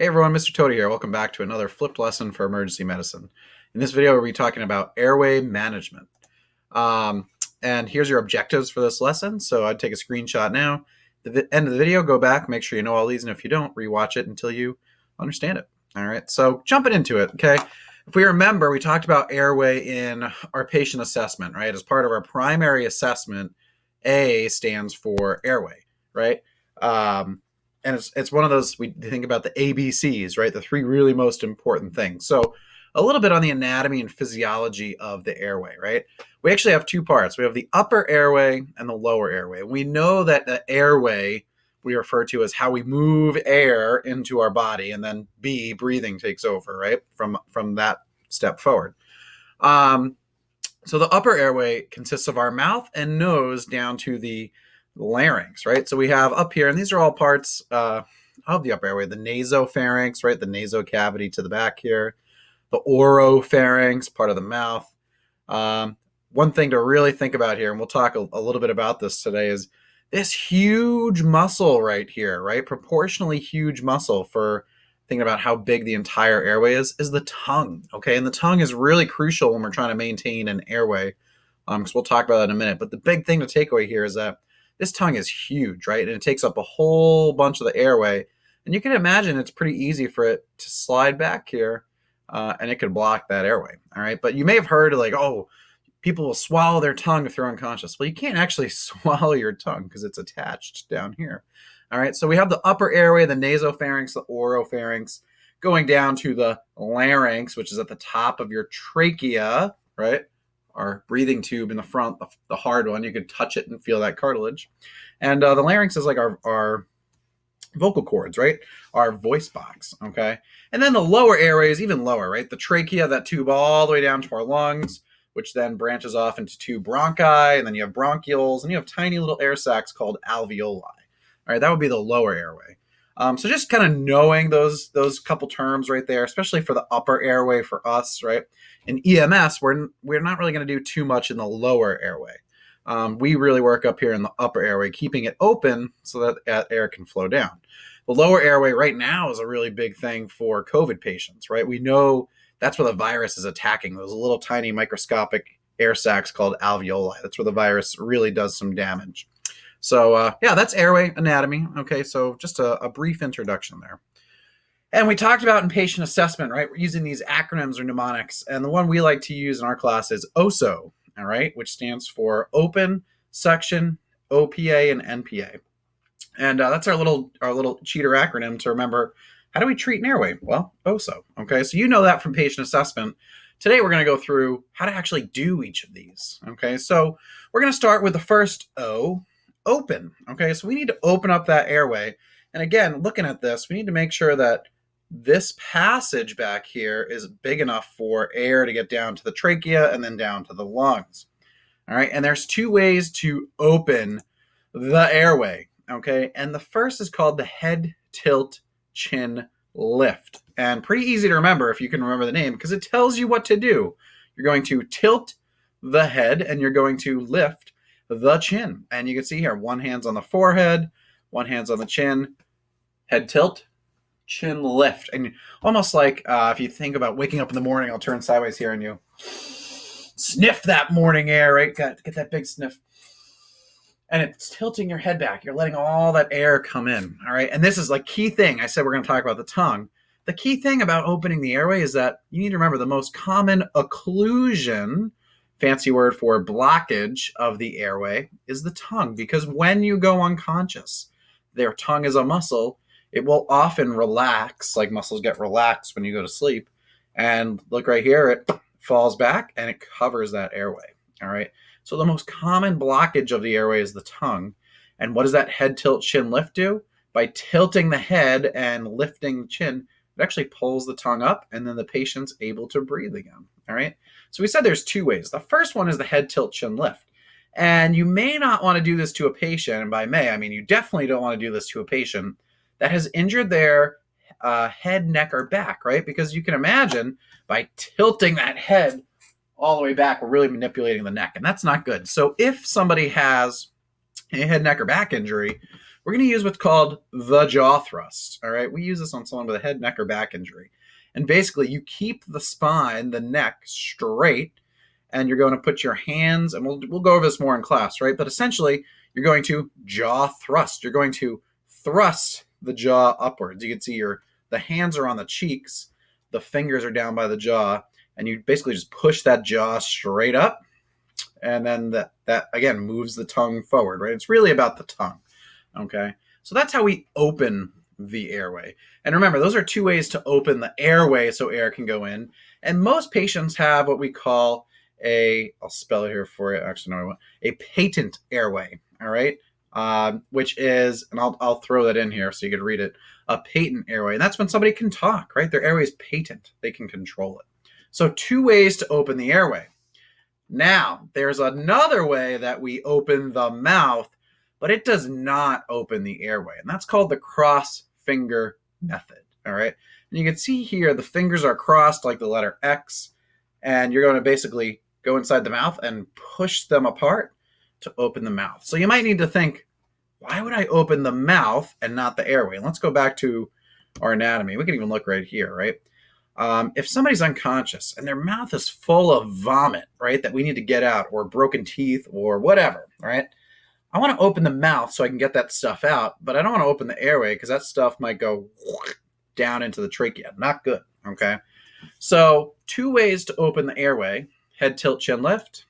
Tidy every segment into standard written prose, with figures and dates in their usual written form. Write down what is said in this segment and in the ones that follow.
Hey everyone, Mr. Toady here. Welcome back to another flipped lesson for emergency medicine. In this video, we'll be talking about airway management. And here's your objectives for this lesson. So I'd take a screenshot now. At the end of the video, go back, make sure you know all these, and if you don't, rewatch it until you understand it. All right, so jumping into it, okay? If we remember, we talked about airway in our patient assessment, right? As part of our primary assessment, A stands for airway, right? And it's one of those, we think about the ABCs, right? The three really most important things. So a little bit on the anatomy and physiology of the airway, right? We actually have two parts. We have the upper airway and the lower airway. We know that the airway we refer to as how we move air into our body, and then B, breathing takes over, right? From that step forward. So the upper airway consists of our mouth and nose down to the larynx, right? So we have up here, and these are all parts of the upper airway, the nasopharynx, right? The nasal cavity to the back here, the oropharynx, part of the mouth. One thing to really think about here, and we'll talk a little bit about this today, is this huge muscle right here, right? Proportionally huge muscle for thinking about how big the entire airway is the tongue, okay? And the tongue is really crucial when we're trying to maintain an airway, because we'll talk about that in a minute. But the big thing to take away here is that this tongue is huge, right? And it takes up a whole bunch of the airway. And you can imagine it's pretty easy for it to slide back here, and it could block that airway, all right? But you may have heard like, oh, people will swallow their tongue if they're unconscious. Well, you can't actually swallow your tongue because it's attached down here. All right, so we have the upper airway, the nasopharynx, the oropharynx, going down to the larynx, which is at the top of your trachea, right? Our breathing tube in the front, the hard one. You could touch it and feel that cartilage. And the larynx is like our vocal cords, right? Our voice box, okay? And then the lower airway is even lower, right? The trachea, that tube all the way down to our lungs, which then branches off into two bronchi, and then you have bronchioles, and you have tiny little air sacs called alveoli. All right, that would be the lower airway. So just kind of knowing those couple terms right there, especially for the upper airway for us, right? In EMS, we're not really going to do too much in the lower airway. We really work up here in the upper airway, keeping it open so that air can flow down. The lower airway right now is a really big thing for COVID patients, right? We know that's where the virus is attacking, those little tiny microscopic air sacs called alveoli. That's where the virus really does some damage. So yeah, that's airway anatomy. Okay, so just a brief introduction there. And we talked about in patient assessment, right? We're using these acronyms or mnemonics. And the one we like to use in our class is OSO, all right, which stands for Open, Suction, OPA, and NPA. And that's our little cheater acronym to remember. How do we treat an airway? Well, OSO. Okay, so you know that from patient assessment. Today, we're going to go through how to actually do each of these. Okay, so we're going to start with the first O, open. Okay, so we need to open up that airway. And again, looking at this, we need to make sure that this passage back here is big enough for air to get down to the trachea and then down to the lungs. All right, and there's two ways to open the airway. Okay, and the first is called the head tilt chin lift. And pretty easy to remember if you can remember the name, because it tells you what to do. You're going to tilt the head and you're going to lift the chin. And you can see here, one hand's on the forehead, one hand's on the chin, head tilt, chin lift. And almost like if you think about waking up in the morning, I'll turn sideways here and you sniff that morning air, right? Get that big sniff. And it's tilting your head back. You're letting all that air come in, all right? And this is like key thing. I said we're going to talk about the tongue. The key thing about opening the airway is that you need to remember the most common occlusion, fancy word for blockage of the airway, is the tongue. Because when you go unconscious, their tongue is a muscle. It will often relax, like muscles get relaxed when you go to sleep. And look right here, it falls back and it covers that airway, all right? So the most common blockage of the airway is the tongue. And what does that head tilt chin lift do? By tilting the head and lifting the chin, it actually pulls the tongue up and then the patient's able to breathe again. All right. So we said there's two ways. The first one is the head tilt chin lift. And you may not want to do this to a patient. And by may, I mean you definitely don't want to do this to a patient that has injured their head, neck, or back, right? Because you can imagine by tilting that head all the way back, we're really manipulating the neck, and that's not good. So if somebody has a head, neck, or back injury, we're we're going to use what's called the jaw thrust. All right, we use this on someone with a head, neck, or back injury. And basically, you keep the spine, the neck, straight, and you're going to put your hands, and we'll go over this more in class, right? But essentially, you're going to jaw thrust. You're going to thrust the jaw upwards. You can see the hands are on the cheeks, the fingers are down by the jaw, and you basically just push that jaw straight up, and then that again moves the tongue forward, right? It's really about the tongue, okay? So that's how we open the airway. And remember, those are two ways to open the airway so air can go in. And most patients have what we call I'll spell it here for you, actually, no, I won't, a patent airway, all right? Which is, and I'll throw that in here so you can read it, a patent airway. And that's when somebody can talk, right? Their airway is patent. They can control it. So two ways to open the airway. Now, there's another way that we open the mouth, but it does not open the airway. And that's called the cross-finger method, all right? And you can see here the fingers are crossed like the letter X, and you're going to basically go inside the mouth and push them apart to open the mouth. So you might need to think, why would I open the mouth and not the airway? And let's go back to our anatomy. We can even look right here, right? If somebody's unconscious and their mouth is full of vomit, right, that we need to get out, or broken teeth or whatever, right? I want to open the mouth so I can get that stuff out, but I don't want to open the airway because that stuff might go down into the trachea. Not good, okay? So two ways to open the airway: head tilt, chin lift,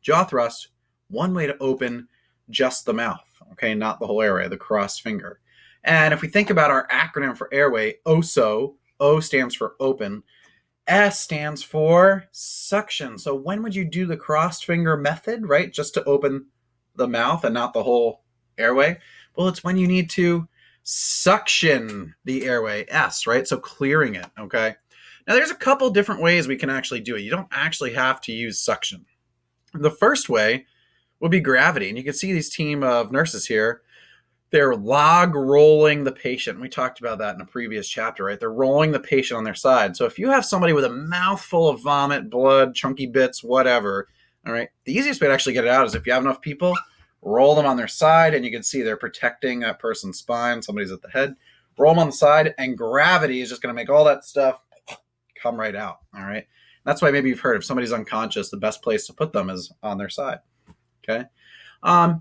jaw thrust. One way to open just the mouth, okay, not the whole airway, the cross finger. And if we think about our acronym for airway, OSO, O stands for open, S stands for suction. So when would you do the cross finger method, right? Just to open the mouth and not the whole airway? Well, it's when you need to suction the airway, S, right? So clearing it, okay? Now there's a couple different ways we can actually do it. You don't actually have to use suction. The first way would be gravity. And you can see these team of nurses here. They're log rolling the patient. We talked about that in a previous chapter, right? They're rolling the patient on their side. So if you have somebody with a mouthful of vomit, blood, chunky bits, whatever, all right, the easiest way to actually get it out is if you have enough people, roll them on their side, and you can see they're protecting that person's spine. Somebody's at the head. Roll them on the side, and gravity is just going to make all that stuff come right out, all right? That's why maybe you've heard if somebody's unconscious, the best place to put them is on their side, okay?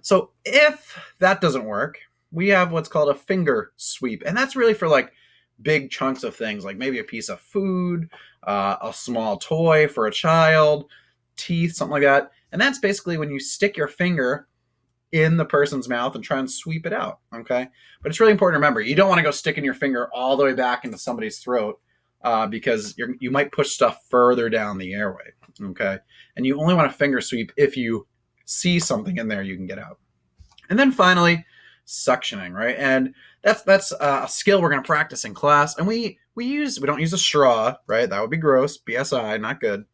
So if that doesn't work, we have what's called a finger sweep. And that's really for like big chunks of things, like maybe a piece of food, a small toy for a child, teeth, something like that. And that's basically when you stick your finger in the person's mouth and try and sweep it out, okay? But it's really important to remember, you don't want to go sticking your finger all the way back into somebody's throat because you might push stuff further down the airway, okay? And you only want to finger sweep if you see something in there you can get out. And then finally, suctioning, right? And that's a skill we're going to practice in class. And we don't use a straw, right? That would be gross, BSI, not good.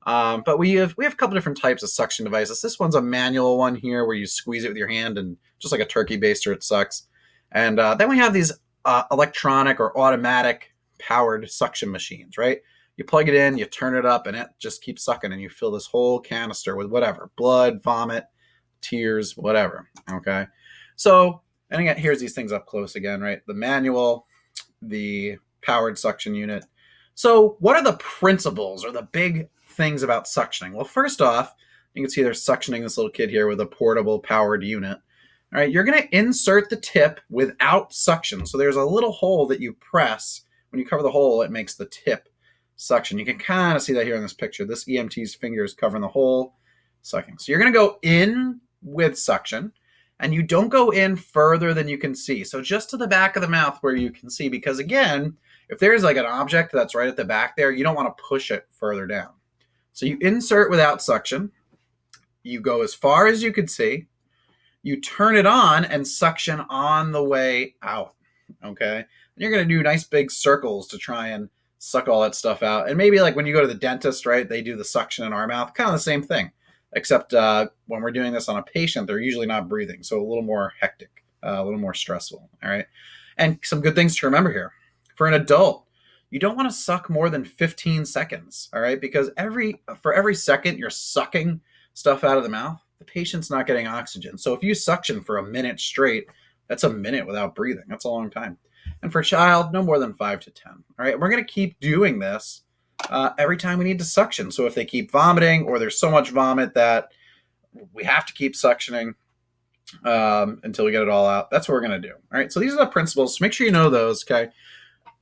But we have a couple different types of suction devices. This one's a manual one here where you squeeze it with your hand, and just like a turkey baster, it sucks. And then we have these electronic or automatic powered suction machines, right? You plug it in, you turn it up, and it just keeps sucking, and you fill this whole canister with whatever, blood, vomit, tears, whatever, okay? So, and again, here's these things up close again, right? The manual, the powered suction unit. So what are the principles or the big things about suctioning? Well, first off, you can see they're suctioning this little kid here with a portable powered unit. All right, you're going to insert the tip without suction. So there's a little hole that you press. When you cover the hole, it makes the tip suction. You can kind of see that here in this picture. This EMT's finger is covering the hole, sucking. So you're going to go in with suction, and you don't go in further than you can see. So just to the back of the mouth where you can see, because again, if there's like an object that's right at the back there, you don't want to push it further down. So you insert without suction, you go as far as you can see, you turn it on and suction on the way out, okay? And you're going to do nice big circles to try and suck all that stuff out. And maybe like when you go to the dentist, right, they do the suction in our mouth, kind of the same thing. Except when we're doing this on a patient, they're usually not breathing. So a little more hectic, a little more stressful, all right? And some good things to remember here. For an adult, you don't want to suck more than 15 seconds, all right? Because for every second you're sucking stuff out of the mouth, the patient's not getting oxygen. So if you suction for a minute straight, That's a minute without breathing. That's a long time. And for a child, no more than 5 to 10. All right, we're going to keep doing this every time we need to suction. So if they keep vomiting or there's so much vomit that we have to keep suctioning until we get it all out, that's what we're going to do. All right, so these are the principles. So make sure you know those, okay?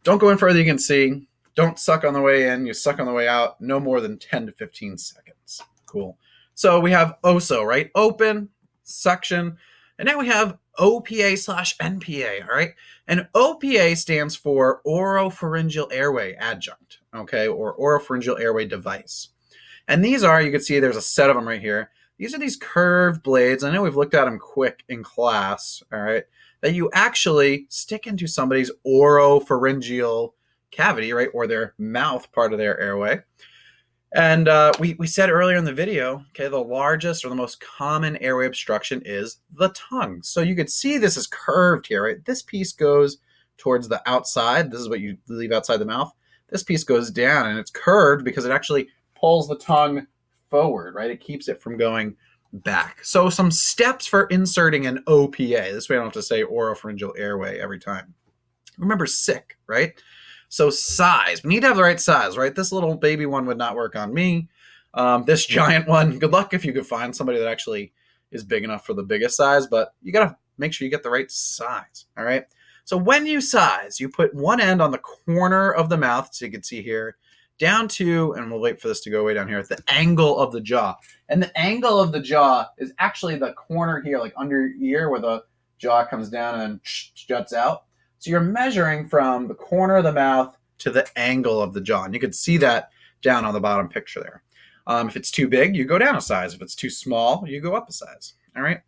Don't go in further than you can see. Don't suck on the way in. You suck on the way out. No more than 10 to 15 seconds. Cool. So we have OSO, right? Open, suction. And now we have OPA/NPA, all right? And OPA stands for oropharyngeal airway adjunct, okay, or oropharyngeal airway device. And these are, you can see there's a set of them right here. These are these curved blades. I know we've looked at them quick in class, all right, that you actually stick into somebody's oropharyngeal cavity, right, or their mouth part of their airway. And we said earlier in the video, okay, the largest or the most common airway obstruction is the tongue. So you could see this is curved here, right? This piece goes towards the outside. This is what you leave outside the mouth. This piece goes down, and it's curved because it actually pulls the tongue forward, right? It keeps it from going back. So some steps for inserting an OPA. This way I don't have to say oropharyngeal airway every time. Remember, sick, right? So size, we need to have the right size, right? This little baby one would not work on me. This giant one, good luck if you could find somebody that actually is big enough for the biggest size, but you got to make sure you get the right size, all right? So when you size, you put one end on the corner of the mouth, so you can see here, down to, and we'll wait for this to go way down here, at the angle of the jaw. And the angle of the jaw is actually the corner here, like under your ear where the jaw comes down and juts out. So you're measuring from the corner of the mouth to the angle of the jaw. And you can see that down on the bottom picture there. If it's too big, you go down a size. If it's too small, you go up a size. All right.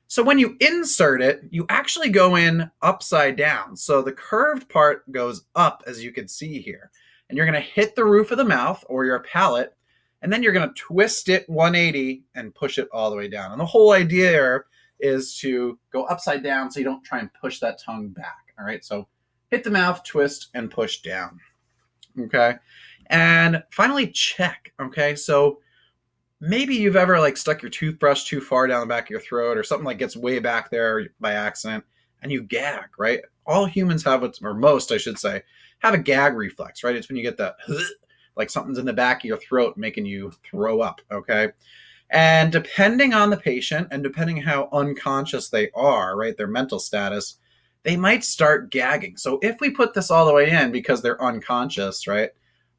So when you insert it, you actually go in upside down. So the curved part goes up, as you can see here. And you're going to hit the roof of the mouth or your palate, and then you're going to twist it 180 and push it all the way down. And the whole idea here is to go upside down so you don't try and push that tongue back. All right, so hit the mouth, twist, and push down. Okay, and finally check. Okay, so maybe you've ever like stuck your toothbrush too far down the back of your throat or something like gets way back there by accident and you gag, right? All humans have, or most I should say, have a gag reflex, right? It's when you get that, like something's in the back of your throat making you throw up, okay? And depending on the patient and depending how unconscious they are, right, their mental status, they might start gagging. So if we put this all the way in because they're unconscious, right,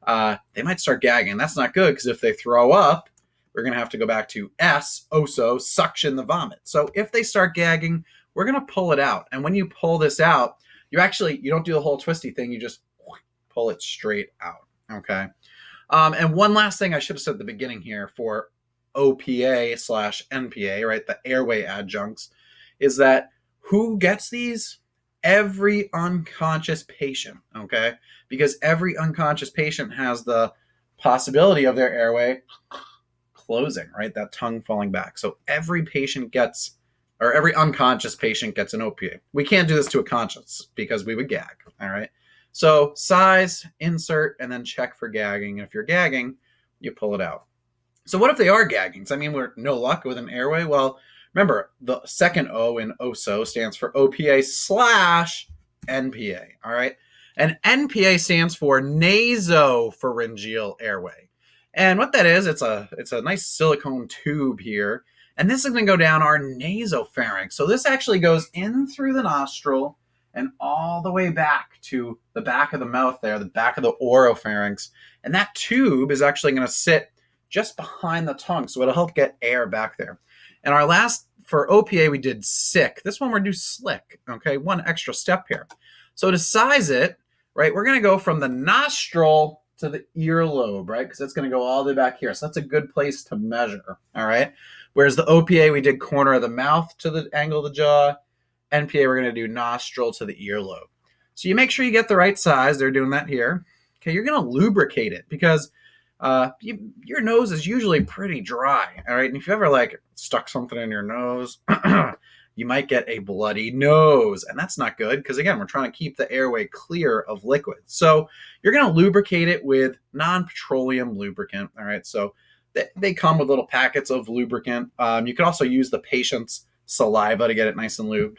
they might start gagging. That's not good because if they throw up, we're going to have to go back to S, OSO, suction the vomit. So if they start gagging, we're going to pull it out. And when you pull this out, you don't do the whole twisty thing. You just pull it straight out, okay? And one last thing I should have said at the beginning here for OPA/NPA, right, the airway adjuncts, is that who gets these? Every unconscious patient, okay? Because every unconscious patient has the possibility of their airway closing, right? That tongue falling back. So every unconscious patient gets an OPA. We can't do this to a conscious because we would gag, all right? So size, insert, and then check for gagging. And if you're gagging, you pull it out. So what if they are gagging? So, I mean, we're no luck with an airway. Well, remember, the second O in OSO stands for OPA/NPA, all right? And NPA stands for nasopharyngeal airway. And what that is, it's a nice silicone tube here. And this is going to go down our nasopharynx. So this actually goes in through the nostril and all the way back to the back of the mouth there, the back of the oropharynx. And that tube is actually going to sit just behind the tongue. So it'll help get air back there. And our last, for OPA, we did sick. This one we're going to do slick, okay? One extra step here. So to size it, right, we're going to go from the nostril to the earlobe, right? Because it's going to go all the way back here. So that's a good place to measure, all right? Whereas the OPA, we did corner of the mouth to the angle of the jaw. NPA, we're going to do nostril to the earlobe. So you make sure you get the right size. They're doing that here. Okay, you're going to lubricate it because your nose is usually pretty dry, all right? And if you ever like stuck something in your nose, you might get a bloody nose, and that's not good because, again, we're trying to keep the airway clear of liquid. So you're going to lubricate it with non-petroleum lubricant, all right? So they come with little packets of lubricant. You can also use the patient's saliva to get it nice and lubed.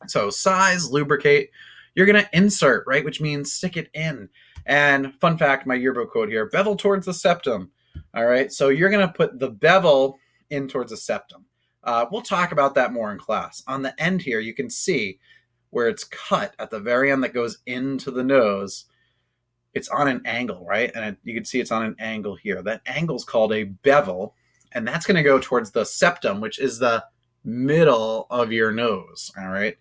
So size, lubricate, you're going to insert, right? Which means stick it in. And fun fact, my yearbook quote here, bevel towards the septum. All right. So you're going to put the bevel in towards the septum. We'll talk about that more in class. On the end here, you can see where it's cut at the very end that goes into the nose. It's on an angle, right? And you can see it's on an angle here. That angle is called a bevel, and that's going to go towards the septum, which is the middle of your nose, all right?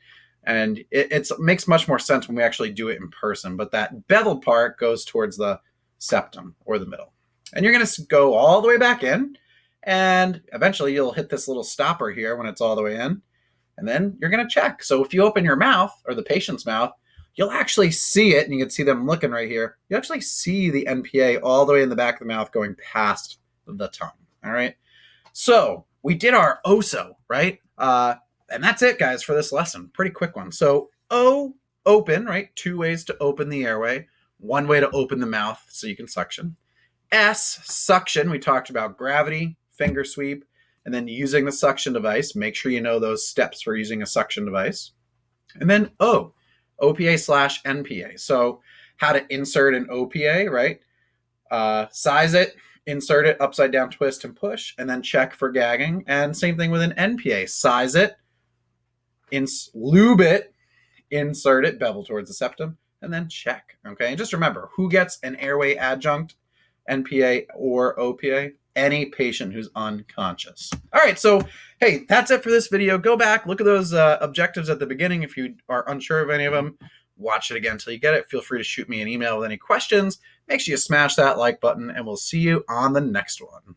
And it makes much more sense when we actually do it in person, but that bevel part goes towards the septum or the middle. And you're going to go all the way back in, and eventually you'll hit this little stopper here when it's all the way in, and then you're going to check. So if you open your mouth or the patient's mouth, you'll actually see it, and you can see them looking right here. You actually see the NPA all the way in the back of the mouth going past the tongue, all right? So we did our OSO, right? And that's it, guys, for this lesson. Pretty quick one. So O, open, right? 2 ways to open the airway. 1 way to open the mouth so you can suction. S, suction. We talked about gravity, finger sweep, and then using the suction device. Make sure you know those steps for using a suction device. And then O, OPA/NPA. So how to insert an OPA, right? Size it, insert it, upside down twist and push, and then check for gagging. And same thing with an NPA. Size it, lube it, insert it, bevel towards the septum, and then check. Okay, and just remember, who gets an airway adjunct, NPA or OPA? Any patient who's unconscious. All right, so hey, that's it for this video. Go back, look at those objectives at the beginning. If you are unsure of any of them, watch it again until you get it. Feel free to shoot me an email with any questions. Make sure you smash that like button, and we'll see you on the next one.